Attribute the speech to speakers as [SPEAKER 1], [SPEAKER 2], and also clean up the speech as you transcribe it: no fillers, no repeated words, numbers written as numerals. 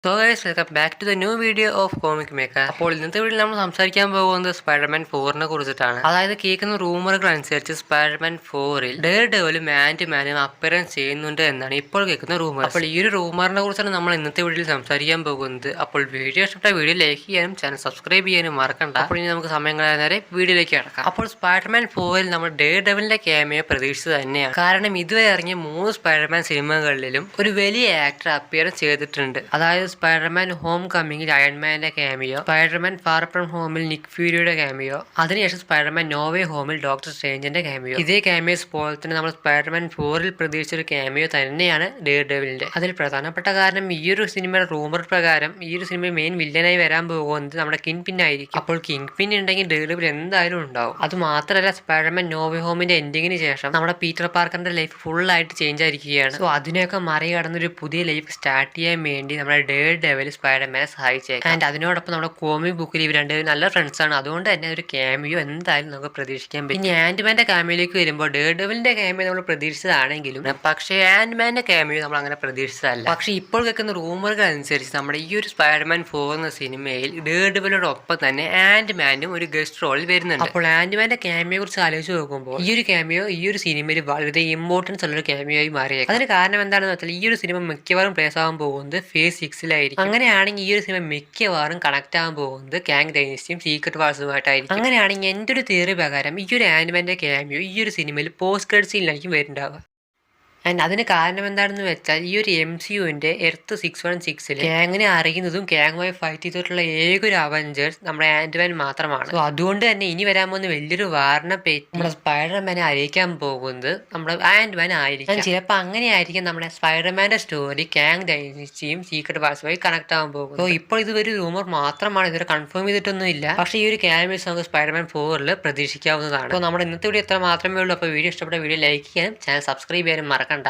[SPEAKER 1] So guys welcome back to the new video of comic maker. അപ്പോൾ ഇന്നത്തെ വീഡിയോയിൽ നമ്മൾ സംസാരിക്കാൻ പോകുന്നത് സ്പൈഡർമാൻ 4നെ കുറിച്ചിട്ടാണ്. അതായത് കേൾക്കുന്ന റൂമറുകൾ അനുസരിച്ച് സ്പൈഡർമാൻ 4ൽ ഡെയർ ഡെവിലും ആന്റിമാനും അപ്പിയറൻസ് ചെയ്യുന്നുണ്ട് എന്നാണ് ഇപ്പോൾ കേൾക്കുന്ന റൂമർ. അപ്പോൾ ഈ ഒരു റൂമറിനെ കുറിച്ചാണ് നമ്മൾ ഇന്നത്തെ വീഡിയോയിൽ സംസാരിക്കാൻ പോകുന്നത്. അപ്പോൾ വീഡിയോ ഇഷ്ടപ്പെട്ട വീഡിയോ ലൈക്ക് ചെയ്യാനും ചാനൽ സബ്സ്ക്രൈബ് ചെയ്യാനും മറക്കണ്ട. അപ്പോൾ ഇനി നമുക്ക് സമയം കളയാൻ നേരെ വീഡിയോയിലേക്ക് കടക്കാം. അപ്പോൾ സ്പൈഡർമാൻ 4ൽ നമ്മൾ ഡെയർ ഡെവിലിന്റെ ക്യാമിയോ പ്രതീക്ഷിച്ചത് തന്നെയാണ്. കാരണം ഇതുവരെ ഇറങ്ങിയ 3 സ്പൈഡർമാൻ സിനിമകളിലും ഒരു വലിയ ആക്ടർ അപ്പിയറൻസ് ചെയ്തിട്ടുണ്ട്. അതായത് സ്പൈഡർമാൻ ഹോം കമ്മിങ്ങിൽ അയൺമാന്റെ ക്യാമിയോ, സ്പൈഡർമാൻ ഫാർ ഫ്രം ഹോമിൽ നിക് ഫ്യൂരിയുടെ ക്യാമിയോ, അതിനുശേഷം സ്പൈഡർമാൻ നോവേ ഹോമിൽ ഡോക്ടർ സ്ട്രേഞ്ചിന്റെ ക്യാമിയോ. ഇതേ ക്യാമിയോസ് പോലെ തന്നെ നമ്മൾ സ്പൈഡർമാൻ 4ൽ പ്രതീക്ഷിച്ച ഒരു ക്യാമിയോ തന്നെയാണ് ഡെയർ ഡെവിലിന്റെ. അതിൽ പ്രധാനപ്പെട്ട കാരണം ഈ ഒരു സിനിമയുടെ റൂമർ പ്രകാരം ഈ ഒരു സിനിമ മെയിൻ വില്ലനായി വരാൻ പോകുന്നത് നമ്മുടെ കിങ് പിൻ ആയിരിക്കും. അപ്പോൾ കിങ് പിൻ ഉണ്ടെങ്കിൽ ഡെയർ ഡെവിൽ എന്തായാലും ഉണ്ടാവും. അത് മാത്രമല്ല സ്പൈഡർമാൻ നോവേ ഹോമിന്റെ എൻഡിങ്ങിന് ശേഷം നമ്മുടെ പീറ്റർ പാർക്കറിന്റെ ലൈഫ് ഫുൾ ആയിട്ട് ചേഞ്ച് ആയിരിക്കുകയാണ്. സോ അതിനെയൊക്കെ മറികടന്നൊരു പുതിയ ലൈഫ് സ്റ്റാർട്ട് ചെയ്യാൻ വേണ്ടി നമ്മുടെ ഡെയർ ഡെവിൽ സ്പൈഡർമാനെ സഹായിച്ചേക്കാം. ആൻഡ് അതിനോടൊപ്പം നമ്മുടെ കോമിക് ബുക്കിൽ ഇവർ രണ്ടുപേരും നല്ല ഫ്രണ്ട്സ് ആണ്. അതുകൊണ്ട് തന്നെ ഒരു ക്യാമിയോ എന്തായാലും നമുക്ക് പ്രതീക്ഷിക്കാൻ പറ്റും. ഇനി ആന്റ്മാന്റെ ക്യാമിയോയിലേക്ക് വരുമ്പോൾ ഡെയർ ഡെവിലിന്റെ ക്യാമിയോ നമ്മൾ പ്രതീക്ഷിച്ചതാണെങ്കിലും പക്ഷേ ആന്റ്മാന്റെ ക്യാമിയോ നമ്മൾ അങ്ങനെ പ്രതീക്ഷിച്ചതല്ല. പക്ഷേ ഇപ്പോൾ കേൾക്കുന്ന റൂമറുകൾ അനുസരിച്ച് നമ്മുടെ ഈ ഒരു സ്പൈഡർമാൻ 4 എന്ന സിനിമയിൽ ഡെയർ ഡെവിലോടൊപ്പം തന്നെ ആന്റ്മാനും ഒരു ഗസ്റ്റ് റോളിൽ വരുന്നുണ്ട്. അപ്പോൾ ആന്റ്മാന്റെ ക്യാമിയോയെ കുറിച്ച് ആലോചിച്ച് നോക്കുമ്പോൾ ഈ ഒരു ക്യാമിയോ ഈ ഒരു സിനിമയിൽ വളരെ ഇമ്പോർട്ടൻസ് ഉള്ള ഒരു ക്യാമിയോ ആയി മാറിയേക്കാം. അതിന് കാരണം എന്താണെന്ന് വെച്ചാൽ ഈ ഒരു സിനിമ മിക്കവാറും പ്ലേസ് ആവാൻ പോകുന്നത് ഫേസ് 6-ലായിരിക്കും. അങ്ങനെയാണെങ്കിൽ ഈ ഒരു സിനിമ മിക്കവാറും കണക്ട് ആകാൻ പോകുന്നത് കാങ് ഡൈനസ്റ്റിയും സീക്രട്ട് വാഴ്സുമായിട്ടായിരിക്കും. അങ്ങനെയാണെങ്കിൽ എൻ്റെ ഒരു തിയറി പ്രകാരം ഈ ഒരു ആനിമന്റെ ക്യാമിയോ ഈ ഒരു സിനിമയിൽ പോസ്റ്റ് ക്രെഡിറ്റ് സീനിലായിരിക്കും വരുന്നുണ്ടാവുക. ആൻഡ് അതിന് കാരണം എന്താണെന്ന് വെച്ചാൽ ഈ ഒരു MCUവിന്റെ എർത്ത് 616 കാങ്ങിനെ അറിയുന്നതും കാങ്ങുമായി ഫൈറ്റ് ചെയ്തിട്ടുള്ള ഏക ഒരു അവഞ്ചേഴ്സ് നമ്മുടെ ആന്റ്മാൻ മാത്രമാണ്. സോ അതുകൊണ്ട് തന്നെ ഇനി വരാൻ പോകുന്ന വലിയൊരു വാറിനെ പറ്റി നമ്മുടെ സ്പൈഡർമാനെ അറിയിക്കാൻ പോകുന്നത് നമ്മുടെ ആന്റ്മാൻ ആയിരിക്കും. ചിലപ്പോൾ അങ്ങനെയായിരിക്കും നമ്മുടെ സ്പൈഡർമാന്റെ സ്റ്റോറി കാങ് ഡൈനസ്റ്റിയും സീക്രട്ട് വാഴ്സുമായി കണക്ട് ആകാൻ പോകുന്നത്. സോ ഇപ്പോൾ ഇത് ഒരു റൂമർ മാത്രമാണ്, ഇതുവരെ കൺഫേം ചെയ്തിട്ടൊന്നും ഇല്ല. പക്ഷേ ഈ ഒരു ക്യാമിയോസ് നമുക്ക് സ്പൈഡർമാൻ 4ൽ പ്രതീക്ഷിക്കാവുന്നതാണ്. അപ്പോൾ നമ്മുടെ ഇന്നത്തെ വീഡിയോ എത്ര മാത്രമേ ഉള്ളൂ. അപ്പോൾ വീഡിയോ ഇഷ്ടപ്പെട്ട വീഡിയോ ലൈക്ക് ചെയ്യാനും ചാനൽ സബ്സ്ക്രൈബ് ചെയ്യാനും മറക്കണ്ട.